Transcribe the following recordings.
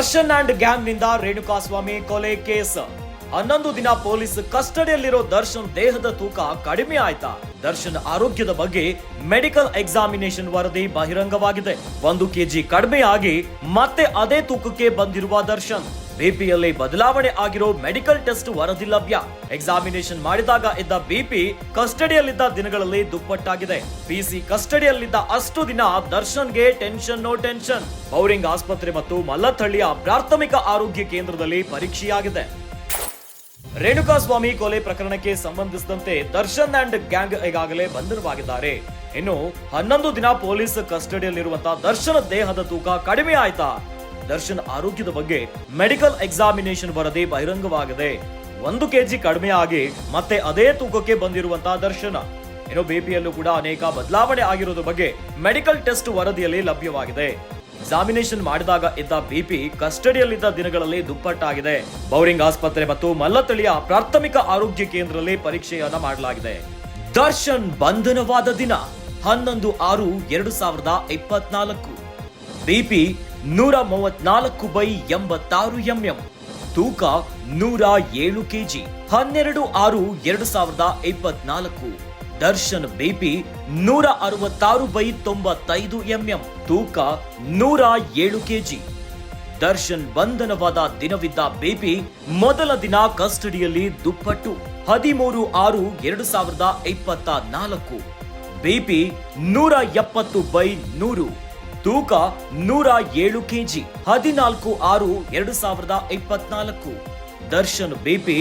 Darshan and gang ನಿಂದ ರೇಣುಕಾಸ್ವಾಮಿ ಕೊಲೆ case 11 ದಿನ ಪೊಲೀಸ್ ಕಸ್ಟಡಿಯಲ್ಲಿರೋ ದರ್ಶನ್ ದೇಹದ ತೂಕ ಕಡಿಮೆ ಆಯ್ತಾ? ದರ್ಶನ್ ಆರೋಗ್ಯದ ಬಗ್ಗೆ ಮೆಡಿಕಲ್ ಎಕ್ಸಾಮಿನೇಷನ್ ವರದಿ ಬಹಿರಂಗವಾಗಿದೆ. 1 kg ಕಡಿಮೆ ಆಗಿ ಮತ್ತೆ ಅದೇ ತೂಕಕ್ಕೆ ಬಂದಿರುವ ದರ್ಶನ್ ಬಿಪಿಯಲ್ಲಿ ಬದಲಾವಣೆ ಆಗಿರೋ ಮೆಡಿಕಲ್ ಟೆಸ್ಟ್ ವರದಿ ಲಭ್ಯ. ಎಕ್ಸಾಮಿನೇಷನ್ ಮಾಡಿದಾಗ ಇದ್ದ ಬಿಪಿ ಕಸ್ಟಡಿಯಲ್ಲಿದ್ದ ದಿನಗಳಲ್ಲಿ ದುಪ್ಪಟ್ಟಾಗಿದೆ. ಪಿಸಿ ಕಸ್ಟಡಿಯಲ್ಲಿದ್ದ ಅಷ್ಟು ದಿನ ದರ್ಶನ್ಗೆ ಟೆನ್ಷನ್ ನೋ ಟೆನ್ಷನ್. ಬೌರಿಂಗ್ ಆಸ್ಪತ್ರೆ ಮತ್ತು ಮಲ್ಲತ್ತಹಳ್ಳಿಯ ಪ್ರಾಥಮಿಕ ಆರೋಗ್ಯ ಕೇಂದ್ರದಲ್ಲಿ ಪರೀಕ್ಷೆಯಾಗಿದೆ. ರೇಣುಕಾಸ್ವಾಮಿ ಕೊಲೆ ಪ್ರಕರಣಕ್ಕೆ ಸಂಬಂಧಿಸಿದಂತೆ ದರ್ಶನ್ ಅಂಡ್ ಗ್ಯಾಂಗ್ ಈಗಾಗಲೇ ಬಂಧನವಾಗಿದ್ದಾರೆ. ಇನ್ನು 11 ದಿನ ಪೊಲೀಸ್ ಕಸ್ಟಡಿಯಲ್ಲಿರುವಂತಹ ದರ್ಶನ್ ದೇಹದ ತೂಕ ಕಡಿಮೆ ಆಯ್ತಾ? ದರ್ಶನ್ ಆರೋಗ್ಯದ ಬಗ್ಗೆ ಮೆಡಿಕಲ್ ಎಕ್ಸಾಮಿನೇಷನ್ ವರದಿ ಬಹಿರಂಗವಾಗಿದೆ. 1 kg ಕಡಿಮೆ ಆಗಿ ಮತ್ತೆ ಅದೇ ತೂಕಕ್ಕೆ ಬಂದಿರುವಂತಹ ದರ್ಶನ್. ಇನ್ನು ಬಿಪಿಯಲ್ಲೂ ಕೂಡ ಅನೇಕ ಬದಲಾವಣೆ ಆಗಿರೋದ್ರ ಬಗ್ಗೆ ಮೆಡಿಕಲ್ ಟೆಸ್ಟ್ ವರದಿಯಲ್ಲಿ ಲಭ್ಯವಾಗಿದೆ. ಎಕ್ಸಾಮಿನೇಷನ್ ಮಾಡಿದಾಗ ಇದ್ದ ಬಿಪಿ ಕಸ್ಟಡಿಯಲ್ಲಿದ್ದ ದಿನಗಳಲ್ಲಿ ದುಪ್ಪಟ್ಟಾಗಿದೆ. ಬೌರಿಂಗ್ ಆಸ್ಪತ್ರೆ ಮತ್ತು ಮಲ್ಲತ್ತಹಳ್ಳಿಯ ಪ್ರಾಥಮಿಕ ಆರೋಗ್ಯ ಕೇಂದ್ರದಲ್ಲಿ ಪರೀಕ್ಷೆಯನ್ನ ಮಾಡಲಾಗಿದೆ. ದರ್ಶನ್ ಬಂಧನವಾದ ದಿನ 11/6/2024. ಬಿಪಿ 134/86 mm, ತೂಕ 107 kg. 12/6/2024. ದರ್ಶನ್ ಬಿಪಿ 166/95 mm, ತೂಕ 107 kg. ದರ್ಶನ್ ಬಂಧನವಾದ ದಿನವಿದ್ದ ಬಿಪಿ ಮೊದಲ ದಿನ ಕಸ್ಟಡಿಯಲ್ಲಿ ದುಪ್ಪಟ್ಟು. 13/6/2024. ಬಿಪಿ 170/100, ತೂಕ 107 kg. 14/6/2024. ದರ್ಶನ್ ಬಿಪಿ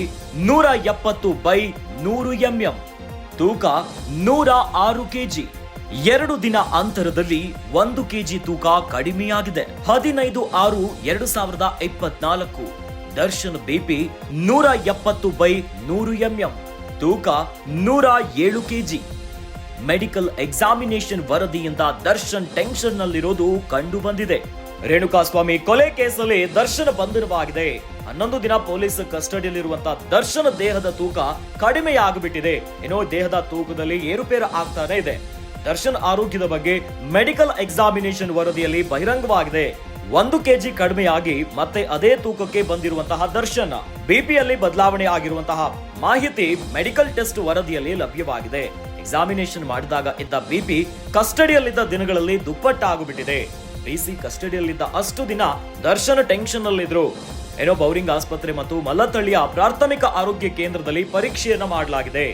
170/100 mm, ತೂಕ 106 kg. 2 ದಿನ ಅಂತರದಲ್ಲಿ 1 kg ತೂಕ ಕಡಿಮೆಯಾಗಿದೆ. 15/6/2024. ದರ್ಶನ್ ಬಿಪಿ 170/100 mm, ತೂಕ 107 kg. ಮೆಡಿಕಲ್ ಎಕ್ಸಾಮಿನೇಷನ್ ವರದಿಯಿಂದ ದರ್ಶನ್ ಟೆನ್ಷನ್ ನಲ್ಲಿರೋದು ಕಂಡು ಬಂದಿದೆ. ರೇಣುಕಾಸ್ವಾಮಿ ಕೊಲೆ ಕೇಸಲ್ಲಿ ದರ್ಶನ್ ಬಂಧನವಾಗಿದೆ. 11 ದಿನ ಪೊಲೀಸ್ ಕಸ್ಟಡಿಯಲ್ಲಿರುವಂತಹ ದರ್ಶನ್ ದೇಹದ ತೂಕ ಕಡಿಮೆಯಾಗಿಬಿಟ್ಟಿದೆ. ಏನೋ ದೇಹದ ತೂಕದಲ್ಲಿ ಏರುಪೇರು ಆಗ್ತಾನೆ ಇದೆ. ದರ್ಶನ್ ಆರೋಗ್ಯದ ಬಗ್ಗೆ ಮೆಡಿಕಲ್ ಎಕ್ಸಾಮಿನೇಷನ್ ವರದಿಯಲ್ಲಿ ಬಹಿರಂಗವಾಗಿದೆ. 1 kg ಕಡಿಮೆಯಾಗಿ ಮತ್ತೆ ಅದೇ ತೂಕಕ್ಕೆ ಬಂದಿರುವಂತಹ ದರ್ಶನ್ ಬಿಪಿಯಲ್ಲಿ ಬದಲಾವಣೆ ಆಗಿರುವಂತಹ ಮಾಹಿತಿ ಮೆಡಿಕಲ್ ಟೆಸ್ಟ್ ವರದಿಯಲ್ಲಿ ಲಭ್ಯವಾಗಿದೆ. ಎಕ್ಸಾಮಿನೇಷನ್ ಮಾಡಿದಾಗ ಇದ್ದ ಬಿಪಿ ಕಸ್ಟಡಿಯಲ್ಲಿದ್ದ ದಿನಗಳಲ್ಲಿ ದುಪ್ಪಟ್ಟಾಗಿಬಿಟ್ಟಿದೆ. ಪಿಸಿ ಕಸ್ಟಡಿಯಲ್ಲಿದ್ದ ಅಷ್ಟು ದಿನ ದರ್ಶನ್ ಟೆನ್ಷನ್ ನಲ್ಲಿದ್ರು. ಏನೋ ಬೌರಿಂಗ್ ಆಸ್ಪತ್ರೆ ಮತ್ತು ಮಲ್ಲತ್ತಹಳ್ಳಿಯ ಪ್ರಾಥಮಿಕ ಆರೋಗ್ಯ ಕೇಂದ್ರದಲ್ಲಿ ಪರೀಕ್ಷೆಯನ್ನ ಮಾಡಲಾಗಿದೆ.